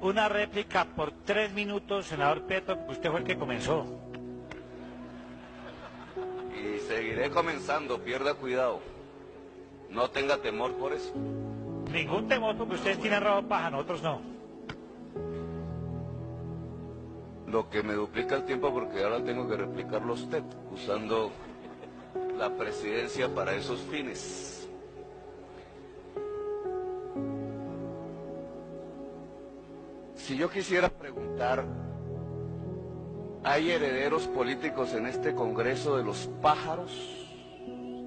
Una réplica por 3 minutos, senador Petro, porque usted fue el que comenzó. Y seguiré comenzando, pierda cuidado. No tenga temor por eso. Ningún temor, porque ustedes tienen robo paja, nosotros no. Lo que me duplica el tiempo porque ahora tengo que replicarlo a usted, usando la presidencia para esos fines. Si yo quisiera preguntar, ¿hay herederos políticos en este Congreso de los pájaros?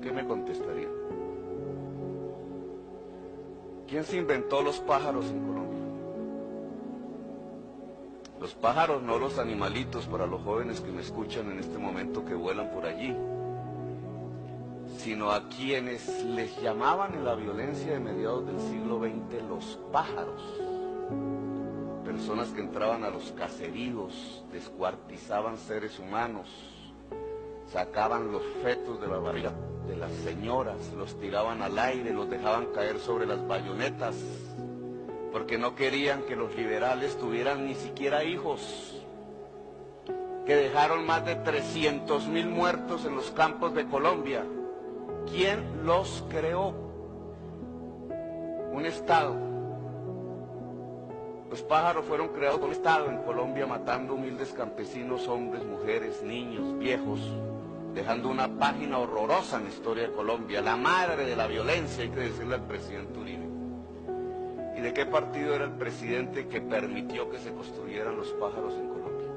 ¿Qué me contestaría? ¿Quién se inventó los pájaros en Colombia? Los pájaros, no los animalitos, para los jóvenes que me escuchan en este momento que vuelan por allí, sino a quienes les llamaban en la violencia de mediados del siglo XX los pájaros. Personas que entraban a los caseríos, descuartizaban seres humanos, sacaban los fetos de la barriga de las señoras, los tiraban al aire, los dejaban caer sobre las bayonetas, porque no querían que los liberales tuvieran ni siquiera hijos, que dejaron más de 300.000 muertos en los campos de Colombia. ¿Quién los creó? Un Estado. Los pájaros fueron creados por un Estado en Colombia, matando humildes campesinos, hombres, mujeres, niños, viejos, dejando una página horrorosa en la historia de Colombia, la madre de la violencia, hay que decirle al presidente Uribe. ¿Y de qué partido era el presidente que permitió que se construyeran los pájaros en Colombia?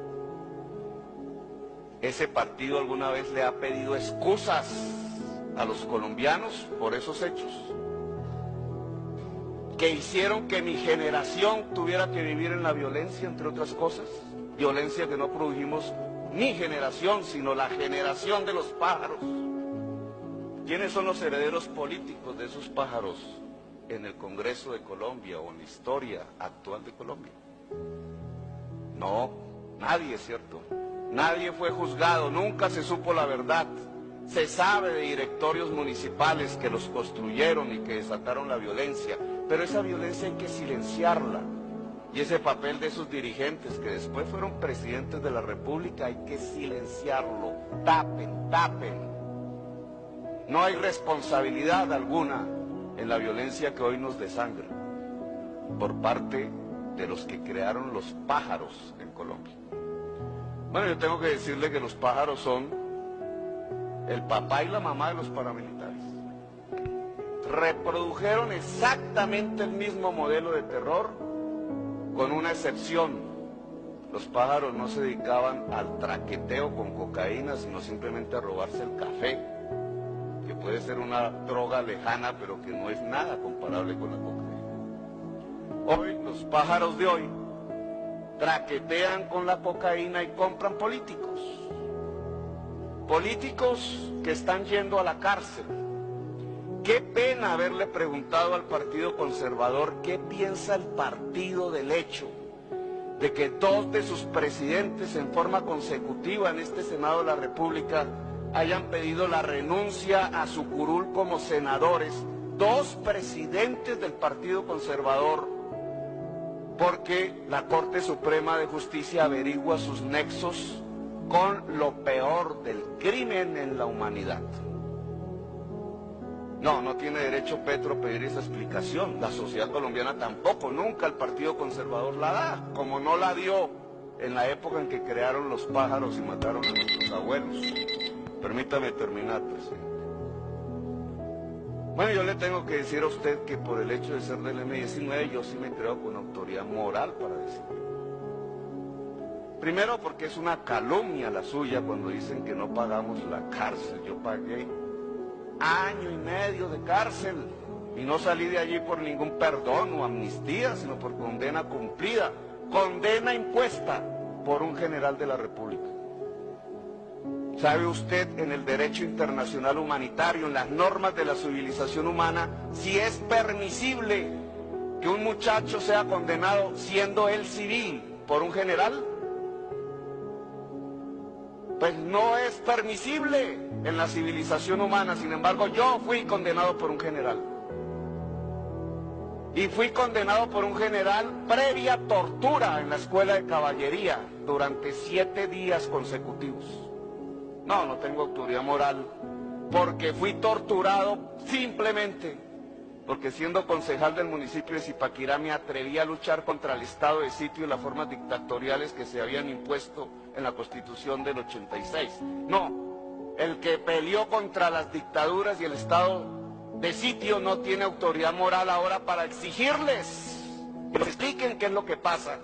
¿Ese partido alguna vez le ha pedido excusas a los colombianos por esos hechos? Que hicieron que mi generación tuviera que vivir en la violencia, entre otras cosas, violencia que no produjimos mi generación, sino la generación de los pájaros. ¿Quiénes son los herederos políticos de esos pájaros en el Congreso de Colombia o en la historia actual de Colombia? No, nadie, ¿cierto? Nadie fue juzgado, nunca se supo la verdad. Se sabe de directorios municipales que los construyeron y que desataron la violencia, pero esa violencia hay que silenciarla. Y ese papel de esos dirigentes que después fueron presidentes de la República hay que silenciarlo. Tapen, tapen. No hay responsabilidad alguna en la violencia que hoy nos desangra por parte de los que crearon los pájaros en Colombia. Bueno, yo tengo que decirle que los pájaros son el papá y la mamá de los paramilitares. Reprodujeron exactamente el mismo modelo de terror, con una excepción. Los pájaros no se dedicaban al traqueteo con cocaína, sino simplemente a robarse el café, que puede ser una droga lejana, pero que no es nada comparable con la cocaína. Hoy, los pájaros de hoy traquetean con la cocaína y compran políticos. Políticos que están yendo a la cárcel. Qué pena haberle preguntado al Partido Conservador qué piensa el partido del hecho de que 2 de sus presidentes en forma consecutiva en este Senado de la República hayan pedido la renuncia a su curul como senadores, 2 presidentes del Partido Conservador, porque la Corte Suprema de Justicia averigua sus nexos con lo peor del crimen en la humanidad. No tiene derecho Petro a pedir esa explicación, la sociedad colombiana tampoco, nunca el Partido Conservador la da, como no la dio en la época en que crearon los pájaros y mataron a nuestros abuelos. Permítame terminar, presidente. Bueno, yo le tengo que decir a usted que por el hecho de ser del M-19 yo sí me creo con autoridad moral para decirlo. Primero porque es una calumnia la suya cuando dicen que no pagamos la cárcel. Yo pagué 1 año y medio de cárcel y no salí de allí por ningún perdón o amnistía, sino por condena cumplida, condena impuesta por un general de la República. ¿Sabe usted en el derecho internacional humanitario, en las normas de la civilización humana, si es permisible que un muchacho sea condenado siendo él civil por un general? Pues no es permisible en la civilización humana. Sin embargo, yo fui condenado por un general. y fui condenado por un general previa tortura en la escuela de caballería durante 7 días consecutivos. No, no tengo autoridad moral, porque fui torturado simplemente porque siendo concejal del municipio de Zipaquirá me atreví a luchar contra el estado de sitio y las formas dictatoriales que se habían impuesto en la Constitución del 86. No, el que peleó contra las dictaduras y el estado de sitio no tiene autoridad moral ahora para exigirles que nos expliquen qué es lo que pasa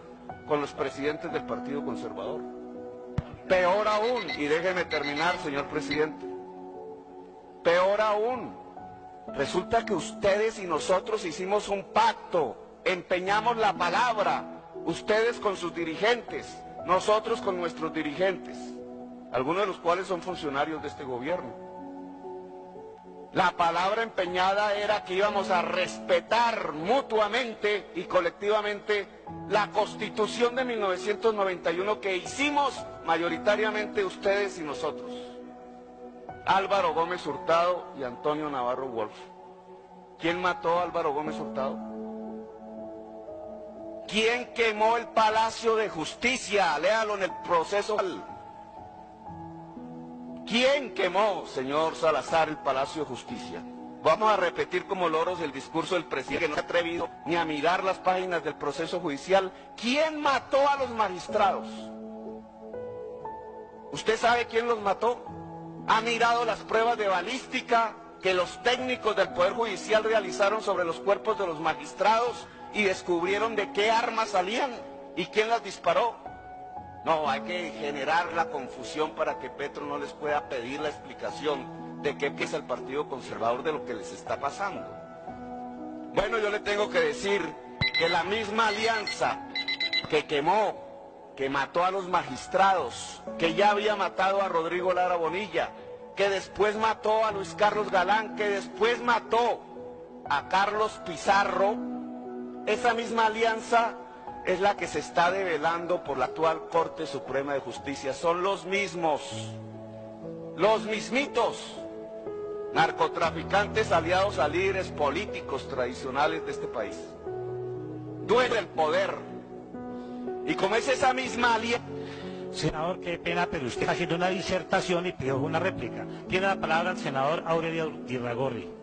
con los presidentes del Partido Conservador. Peor aún, y déjeme terminar, señor presidente, peor aún, resulta que ustedes y nosotros hicimos un pacto, empeñamos la palabra, ustedes con sus dirigentes, nosotros con nuestros dirigentes, algunos de los cuales son funcionarios de este gobierno. La palabra empeñada era que íbamos a respetar mutuamente y colectivamente la Constitución de 1991 que hicimos mayoritariamente ustedes y nosotros. Álvaro Gómez Hurtado y Antonio Navarro Wolf. ¿Quién mató a Álvaro Gómez Hurtado? ¿Quién quemó el Palacio de Justicia? Léalo en el proceso. ¿Quién quemó, señor Salazar, el Palacio de Justicia? Vamos a repetir como loros el discurso del presidente, que no se ha atrevido ni a mirar las páginas del proceso judicial. ¿Quién mató a los magistrados? ¿Usted sabe quién los mató? ¿Ha mirado las pruebas de balística que los técnicos del Poder Judicial realizaron sobre los cuerpos de los magistrados y descubrieron de qué armas salían y quién las disparó? No, hay que generar la confusión para que Petro no les pueda pedir la explicación de qué piensa el Partido Conservador de lo que les está pasando. Bueno, yo le tengo que decir que la misma alianza que quemó, que mató a los magistrados, que ya había matado a Rodrigo Lara Bonilla, que después mató a Luis Carlos Galán, que después mató a Carlos Pizarro, esa misma alianza es la que se está develando por la actual Corte Suprema de Justicia. Son los mismos, los mismitos narcotraficantes aliados a líderes políticos tradicionales de este país. Duele el poder. Y como es esa misma alianza... Senador, qué pena, pero usted está haciendo una disertación y pidió una réplica. Tiene la palabra el senador Aurelio Irragorri.